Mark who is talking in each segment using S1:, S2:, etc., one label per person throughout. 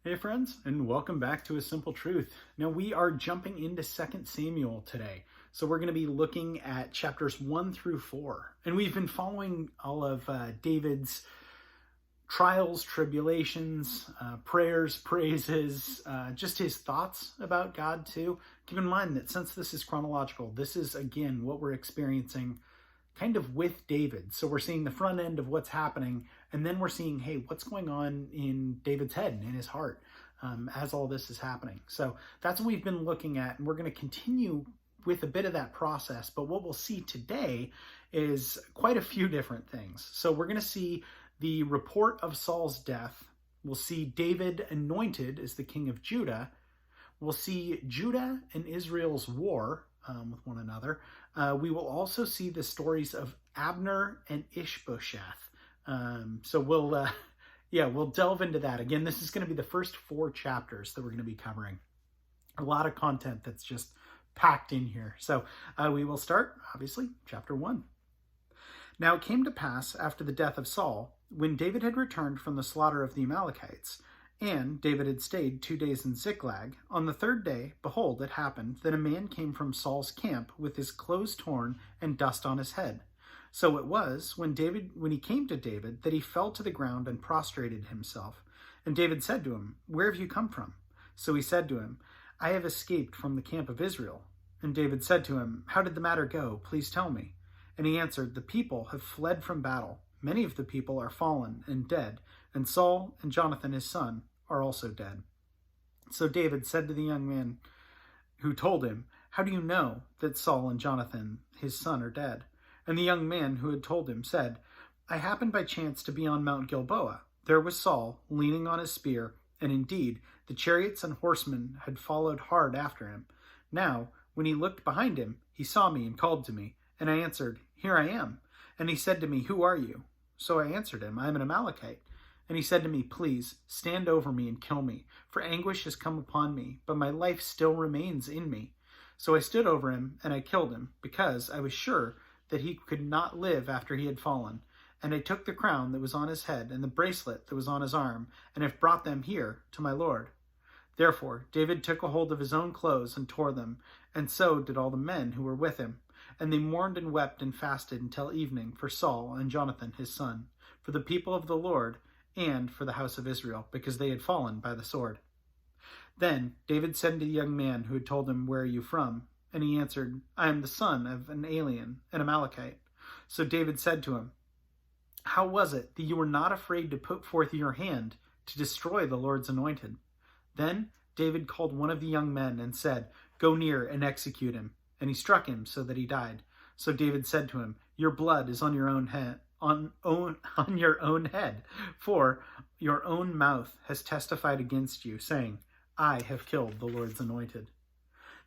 S1: Hey friends, and welcome back to A Simple Truth. Now we are jumping into 2 Samuel today. So we're going to be looking at chapters 1 through 4. And we've been following all of David's trials, tribulations, prayers, praises, just his thoughts about God too. Keep in mind that since this is chronological, this is again what we're experiencing kind of with David. So we're seeing the front end of what's happening, and then we're seeing, hey, what's going on in David's head and in his heart as all this is happening. So that's what we've been looking at, and we're going to continue with a bit of that process. But what we'll see today is quite a few different things. So we're going to see the report of Saul's death. We'll see David anointed as the king of Judah. We'll see Judah and Israel's war with one another. We will also see the stories of Abner and Ishbosheth. So we'll delve into that. Again, this is going to be the first 4 chapters that we're going to be covering. A lot of content that's just packed in here. So we will start, obviously, chapter 1. Now it came to pass after the death of Saul, when David had returned from the slaughter of the Amalekites, and David had stayed 2 days in Ziklag. On the 3rd day, behold, it happened that a man came from Saul's camp with his clothes torn and dust on his head. So it was, when he came to David, that he fell to the ground and prostrated himself. And David said to him, "Where have you come from?" So he said to him, "I have escaped from the camp of Israel." And David said to him, "How did the matter go? Please tell me." And he answered, "The people have fled from battle. Many of the people are fallen and dead, and Saul and Jonathan his son are also dead." So David said to the young man who told him, "How do you know that Saul and Jonathan his son are dead?" And the young man who had told him said, "I happened by chance to be on Mount Gilboa. There was Saul leaning on his spear, and indeed the chariots and horsemen had followed hard after him. Now, when he looked behind him, he saw me and called to me, and I answered, 'Here I am.' And he said to me, 'Who are you?' So I answered him, 'I am an Amalekite.' And he said to me, 'Please, stand over me and kill me, for anguish has come upon me, but my life still remains in me.' So I stood over him, and I killed him, because I was sure that he could not live after he had fallen. And I took the crown that was on his head, and the bracelet that was on his arm, and have brought them here to my lord." Therefore David took a hold of his own clothes and tore them, and so did all the men who were with him. And they mourned and wept and fasted until evening for Saul and Jonathan his son, for the people of the Lord, and for the house of Israel, because they had fallen by the sword. Then David said to the young man who had told him, "Where are you from?" And he answered, "I am the son of an alien, an Amalekite." So David said to him, "How was it that you were not afraid to put forth your hand to destroy the Lord's anointed?" Then David called one of the young men and said, "Go near and execute him." And he struck him so that he died. So David said to him, "Your blood is on your own head, on your own head, for your own mouth has testified against you, saying, 'I have killed the Lord's anointed.'"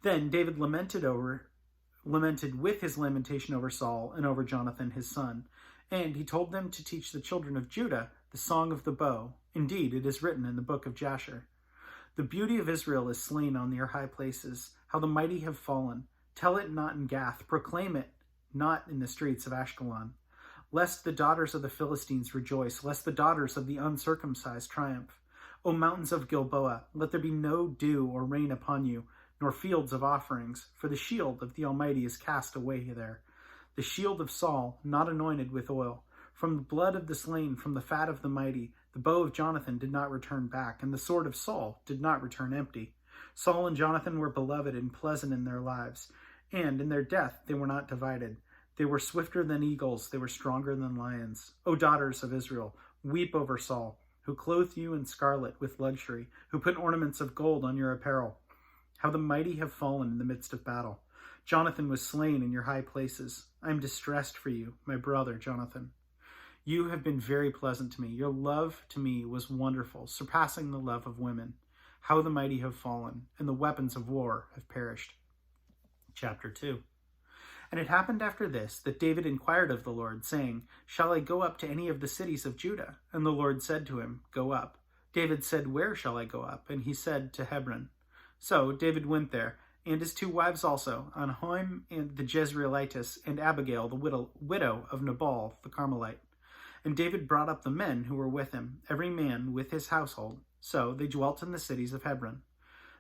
S1: Then David lamented with his lamentation over Saul and over Jonathan his son. And he told them to teach the children of Judah the song of the bow. Indeed, it is written in the book of Jasher. "The beauty of Israel is slain on your high places, how the mighty have fallen. Tell it not in Gath, proclaim it not in the streets of Ashkelon. Lest the daughters of the Philistines rejoice, lest the daughters of the uncircumcised triumph. O mountains of Gilboa, let there be no dew or rain upon you, nor fields of offerings, for the shield of the Almighty is cast away there. The shield of Saul, not anointed with oil. From the blood of the slain, from the fat of the mighty, the bow of Jonathan did not return back, and the sword of Saul did not return empty. Saul and Jonathan were beloved and pleasant in their lives, and in their death they were not divided. They were swifter than eagles, they were stronger than lions. O daughters of Israel, weep over Saul, who clothed you in scarlet with luxury, who put ornaments of gold on your apparel. How the mighty have fallen in the midst of battle. Jonathan was slain in your high places. I am distressed for you, my brother Jonathan. You have been very pleasant to me. Your love to me was wonderful, surpassing the love of women. How the mighty have fallen, and the weapons of war have perished." Chapter 2. And it happened after this that David inquired of the Lord, saying, "Shall I go up to any of the cities of Judah?" And the Lord said to him, "Go up." David said, "Where shall I go up?" And he said, "To Hebron." So David went there, and his 2 wives also, Ahinoam and the Jezreelitess, and Abigail, the widow of Nabal the Carmelite. And David brought up the men who were with him, every man with his household, So they dwelt in the cities of Hebron.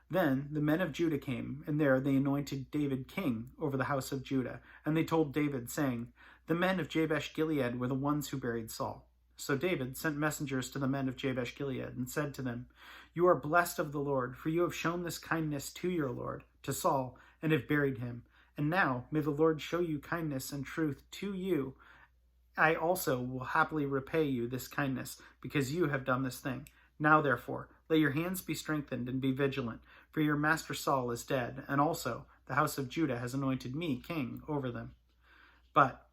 S1: Then the men of Judah came, and there they anointed David king over the house of Judah. And they told David, saying, The men of Jabesh Gilead were the ones who buried Saul. So David sent messengers to the men of Jabesh Gilead, and said to them, You are blessed of the Lord, for you have shown this kindness to your Lord, to Saul, and have buried him. And now may the Lord show you kindness and truth to you. I also will happily repay you this kindness, because you have done this thing. Now therefore, let your hands be strengthened and be vigilant, for your master Saul is dead, and also the house of Judah has anointed me king over them. But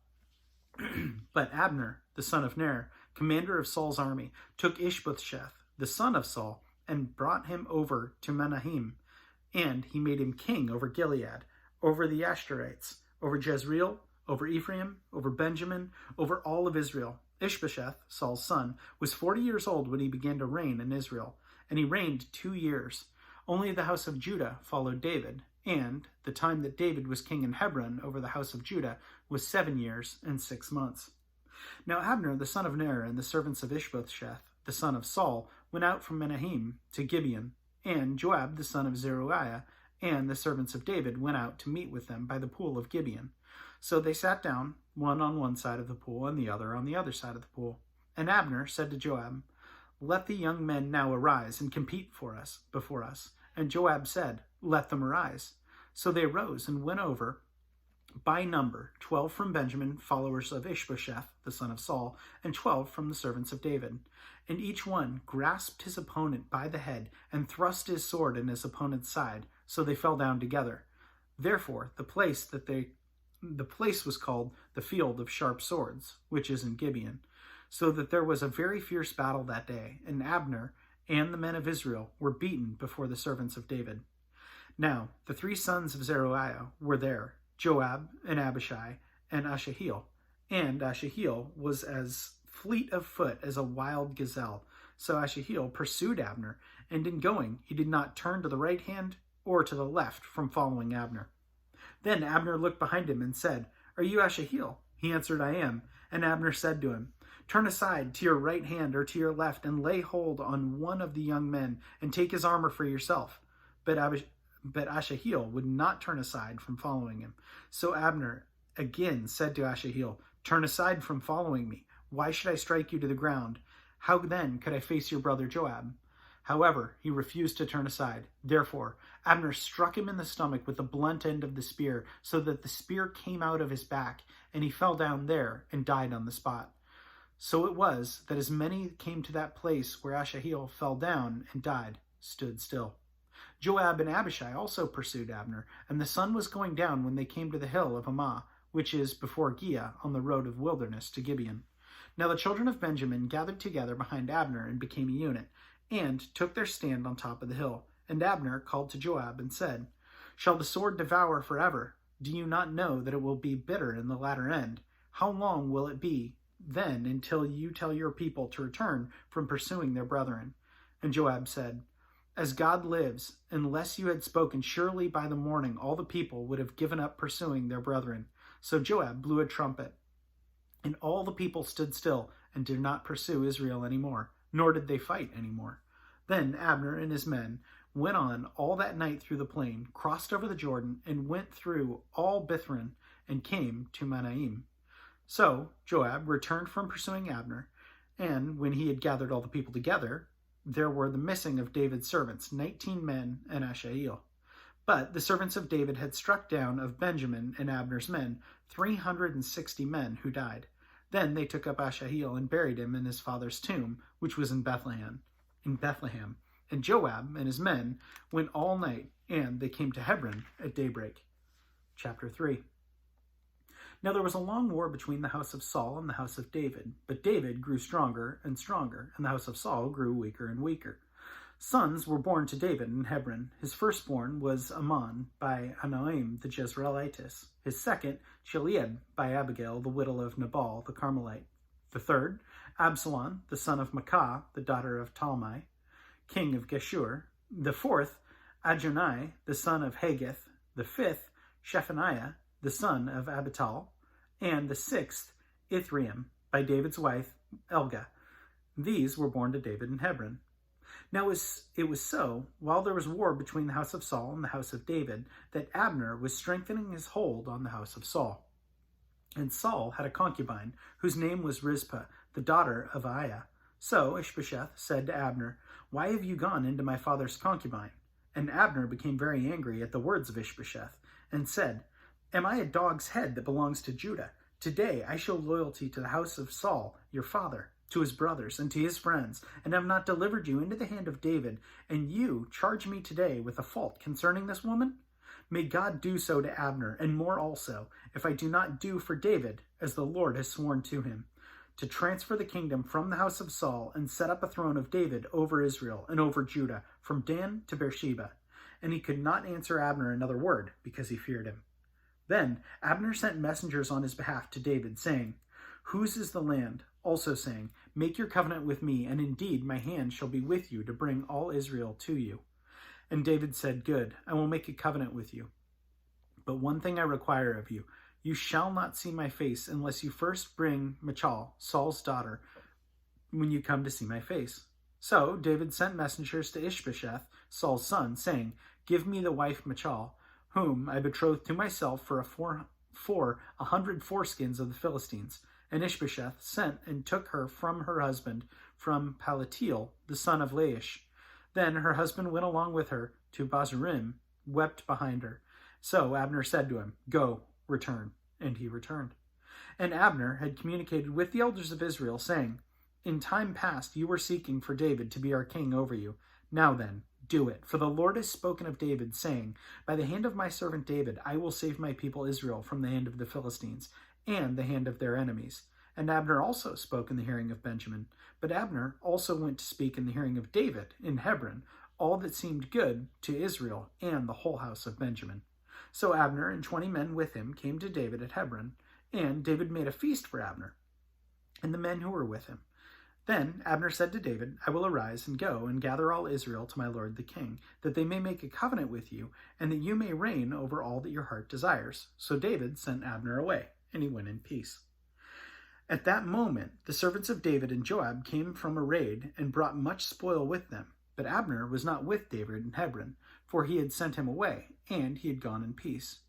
S1: Abner, the son of Ner, commander of Saul's army, took Ishbosheth, the son of Saul, and brought him over to Mahanaim, and he made him king over Gilead, over the Ashterites, over Jezreel, over Ephraim, over Benjamin, over all of Israel. Ishbosheth, Saul's son, was 40 years old when he began to reign in Israel, and he reigned 2 years. Only the house of Judah followed David, and the time that David was king in Hebron over the house of Judah was 7 years and 6 months. Now Abner, the son of Ner, and the servants of Ishbosheth, the son of Saul, went out from Mahanaim to Gibeon, and Joab, the son of Zeruiah, and the servants of David went out to meet with them by the pool of Gibeon. So they sat down, one on one side of the pool and the other on the other side of the pool. And Abner said to Joab, Let the young men now arise and compete before us. And Joab said, Let them arise. So they rose and went over by number, 12 from Benjamin, followers of Ishbosheth, the son of Saul, and 12 from the servants of David. And each one grasped his opponent by the head and thrust his sword in his opponent's side, so they fell down together. Therefore, the place was called the Field of Sharp Swords, which is in Gibeon, so that there was a very fierce battle that day, and Abner and the men of Israel were beaten before the servants of David. Now, the 3 sons of Zeruiah were there, Joab and Abishai and Asahel. And Asahel was as fleet of foot as a wild gazelle. So Asahel pursued Abner, and in going he did not turn to the right hand or to the left from following Abner. Then Abner looked behind him and said, Are you Asahel? He answered, I am. And Abner said to him, Turn aside to your right hand or to your left, and lay hold on one of the young men, and take his armor for yourself. But Asahel would not turn aside from following him. So Abner again said to Asahel, Turn aside from following me. Why should I strike you to the ground? How then could I face your brother Joab? However, he refused to turn aside. Therefore, Abner struck him in the stomach with the blunt end of the spear, so that the spear came out of his back, and he fell down there and died on the spot. So it was that as many came to that place where Asahel fell down and died, stood still. Joab and Abishai also pursued Abner, and the sun was going down when they came to the hill of Ammah, which is before Giah, on the road of wilderness to Gibeon. Now the children of Benjamin gathered together behind Abner and became a unit, and took their stand on top of the hill. And Abner called to Joab and said, Shall the sword devour forever? Do you not know that it will be bitter in the latter end? How long will it be then until you tell your people to return from pursuing their brethren? And Joab said, As God lives, unless you had spoken, surely by the morning all the people would have given up pursuing their brethren. So Joab blew a trumpet, and all the people stood still and did not pursue Israel any more, nor did they fight any more. Then Abner and his men went on all that night through the plain, crossed over the Jordan, and went through all Bithron, and came to Mahanaim. So Joab returned from pursuing Abner, and when he had gathered all the people together, there were the missing of David's servants, 19 men and Asahel. But the servants of David had struck down of Benjamin and Abner's men 360 men who died. Then they took up Asahel and buried him in his father's tomb, which was in Bethlehem. And Joab and his men went all night, and they came to Hebron at daybreak. Chapter 3. Now there was a long war between the house of Saul and the house of David, but David grew stronger and stronger, and the house of Saul grew weaker and weaker. Sons were born to David in Hebron. His firstborn was Ammon by Anoim the Jezreelitess. His second, Chileab by Abigail, the widow of Nabal the Carmelite. The third, Absalom, the son of Maacah, the daughter of Talmai, king of Geshur. The fourth, Adonai, the son of Haggith. The fifth, Shephaniah, the son of Abital. And the sixth, Ithream, by David's wife, Elga. These were born to David in Hebron. Now it was so, while there was war between the house of Saul and the house of David, that Abner was strengthening his hold on the house of Saul. And Saul had a concubine, whose name was Rizpah, the daughter of Aiah. So Ishbosheth said to Abner, "Why have you gone into my father's concubine?" And Abner became very angry at the words of Ishbosheth, and said, "Am I a dog's head that belongs to Judah? Today I show loyalty to the house of Saul, your father, to his brothers, and to his friends, and have not delivered you into the hand of David, and you charge me today with a fault concerning this woman? May God do so to Abner, and more also, if I do not do for David, as the Lord has sworn to him, to transfer the kingdom from the house of Saul, and set up a throne of David over Israel and over Judah, from Dan to Beersheba." And he could not answer Abner another word, because he feared him. Then Abner sent messengers on his behalf to David, saying, "Whose is the land?" Also saying, "Make your covenant with me, and indeed my hand shall be with you to bring all Israel to you." And David said, "Good, I will make a covenant with you. But one thing I require of you, you shall not see my face unless you first bring Michal, Saul's daughter, when you come to see my face." So David sent messengers to Ishbosheth, Saul's son, saying, "Give me the wife Michal, whom I betrothed to myself for 100 foreskins of the Philistines." And Ishbosheth sent and took her from her husband, from Palatiel, the son of Laish. Then her husband went along with her to Bazurim, wept behind her. So Abner said to him, "Go, return." And he returned. And Abner had communicated with the elders of Israel, saying, "In time past you were seeking for David to be our king over you. Now then, do it. For the Lord has spoken of David, saying, By the hand of my servant David, I will save my people Israel from the hand of the Philistines, and the hand of their enemies." And Abner also spoke in the hearing of Benjamin. But Abner also went to speak in the hearing of David in Hebron, all that seemed good to Israel and the whole house of Benjamin. So Abner and 20 men with him came to David at Hebron, and David made a feast for Abner and the men who were with him. Then Abner said to David, "I will arise and go and gather all Israel to my lord the king, that they may make a covenant with you, and that you may reign over all that your heart desires." So David sent Abner away, and he went in peace. At that moment, the servants of David and Joab came from a raid and brought much spoil with them. But Abner was not with David in Hebron, for he had sent him away, and he had gone in peace.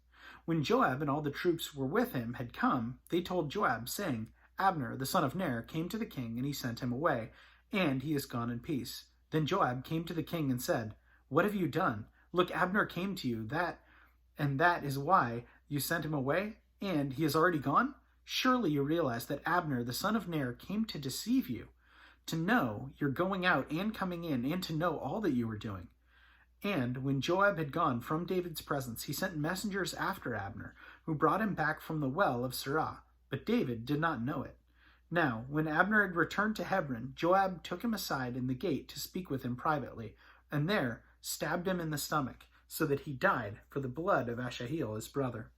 S1: When Joab and all the troops who were with him had come, they told Joab, saying, "Abner, the son of Ner, came to the king, and he sent him away, and he is gone in peace." Then Joab came to the king and said, "What have you done? Look, Abner came to you, that is why you sent him away, and he is already gone? Surely you realize that Abner, the son of Ner, came to deceive you, to know you're going out and coming in, and to know all that you were doing." And when Joab had gone from David's presence, he sent messengers after Abner, who brought him back from the well of Sirah. But David did not know it. Now, when Abner had returned to Hebron, Joab took him aside in the gate to speak with him privately, and there stabbed him in the stomach, so that he died for the blood of Asahel his brother.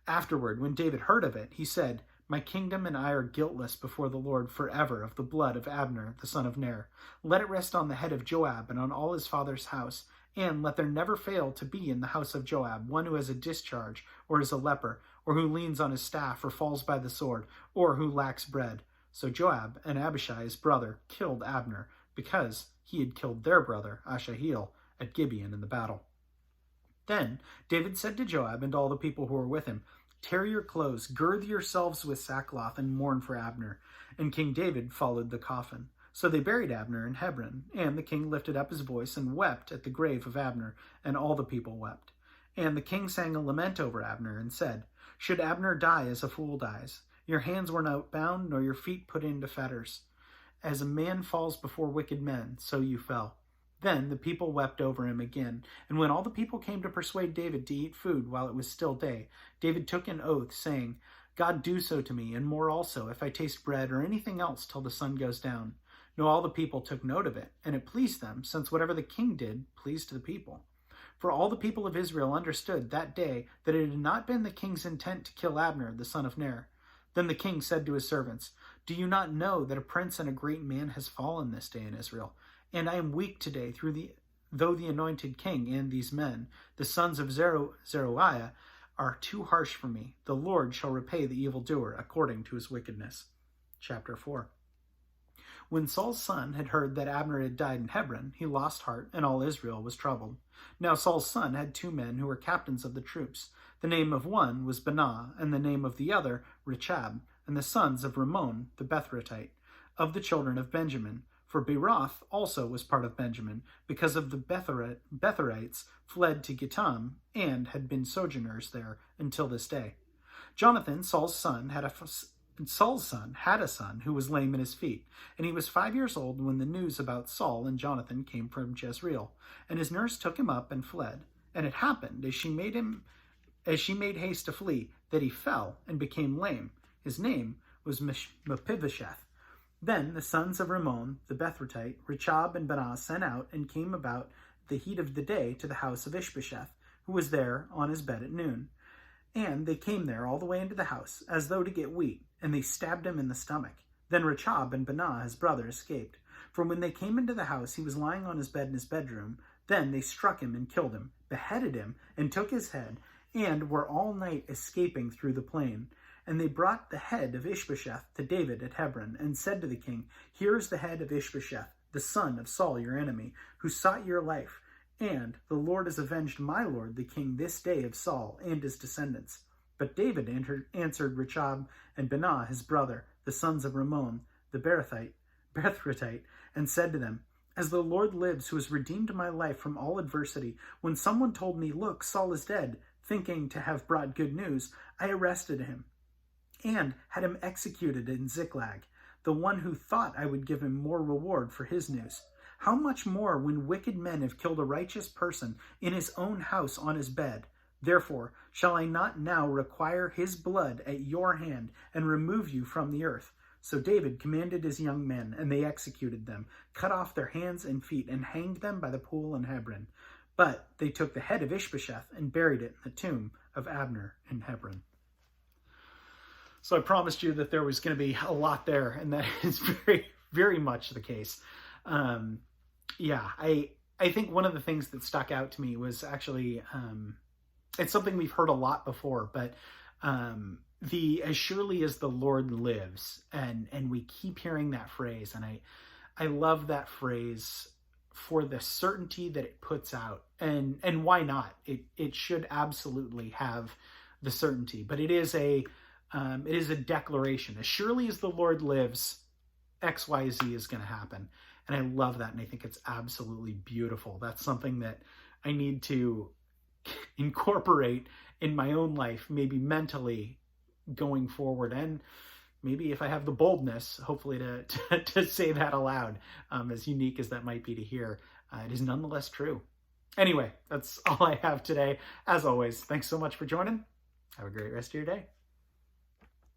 S1: Afterward, when David heard of it, he said, "My kingdom and I are guiltless before the Lord forever of the blood of Abner, the son of Ner. Let it rest on the head of Joab and on all his father's house, and let there never fail to be in the house of Joab one who has a discharge, or is a leper, or who leans on his staff, or falls by the sword, or who lacks bread." So Joab and Abishai his brother killed Abner, because he had killed their brother Asahel at Gibeon in the battle. Then David said to Joab and all the people who were with him, "Tear your clothes, gird yourselves with sackcloth, and mourn for Abner." And King David followed the coffin. So they buried Abner in Hebron, and the king lifted up his voice and wept at the grave of Abner, and all the people wept. And the king sang a lament over Abner, and said, "Should Abner die as a fool dies? Your hands were not bound, nor your feet put into fetters. As a man falls before wicked men, so you fell." Then the people wept over him again. And when all the people came to persuade David to eat food while it was still day, David took an oath, saying, "God do so to me, and more also, if I taste bread or anything else till the sun goes down." Now all the people took note of it, and it pleased them, since whatever the king did pleased the people. For all the people of Israel understood that day that it had not been the king's intent to kill Abner, the son of Ner. Then the king said to his servants, "Do you not know that a prince and a great man has fallen this day in Israel? And I am weak today, though the anointed king and these men, the sons of Zeruiah, are too harsh for me. The Lord shall repay the evildoer according to his wickedness." Chapter 4. When Saul's son had heard that Abner had died in Hebron, he lost heart, and all Israel was troubled. Now Saul's son had 2 men who were captains of the troops. The name of one was Baanah, and the name of the other Rechab, and the sons of Rimmon the Bethrahite, of the children of Benjamin. For Beeroth also was part of Benjamin, because of the Betherites fled to Gittim, and had been sojourners there until this day. Jonathan, Saul's son, had a son who was lame in his feet, and he was 5 years old when the news about Saul and Jonathan came from Jezreel. And his nurse took him up and fled. And it happened, as she made haste to flee, that he fell and became lame. His name was Mephibosheth. Then the sons of Rimmon the Bethrahite, Rechab and Baanah, sent out and came about the heat of the day to the house of Ishbosheth, who was there on his bed at noon. And they came there all the way into the house, as though to get wheat, and they stabbed him in the stomach. Then Rechab and Baanah, his brother, escaped. For when they came into the house, he was lying on his bed in his bedroom. Then they struck him and killed him, beheaded him, and took his head, and were all night escaping through the plain. And they brought the head of Ishbosheth to David at Hebron, and said to the king, Here is the head of Ishbosheth, the son of Saul your enemy, who sought your life. And the Lord has avenged my lord the king this day of Saul and his descendants. But David answered Rechab and Baanah his brother, the sons of Rimmon the Bethrahite, and said to them, As the Lord lives, who has redeemed my life from all adversity, when someone told me, Look, Saul is dead, thinking to have brought good news, I arrested him and had him executed in Ziklag, the one who thought I would give him more reward for his news. How much more when wicked men have killed a righteous person in his own house on his bed? Therefore, shall I not now require his blood at your hand and remove you from the earth? So David commanded his young men, and they executed them, cut off their hands and feet, and hanged them by the pool in Hebron. But they took the head of Ishbosheth and buried it in the tomb of Abner in Hebron. So I promised you that there was going to be a lot there, and that is very, very much the case. I think one of the things that stuck out to me was actually, it's something we've heard a lot before, but as surely as the Lord lives, and we keep hearing that phrase, and I love that phrase for the certainty that it puts out, and why not? It should absolutely have the certainty, but it is a declaration. As surely as the Lord lives, X, Y, Z is going to happen. And I love that, and I think it's absolutely beautiful. That's something that I need to incorporate in my own life, maybe mentally going forward, and maybe if I have the boldness, hopefully to say that aloud, as unique as that might be to hear, it is nonetheless true. Anyway, that's all I have today. As always, thanks so much for joining. Have a great rest of your day.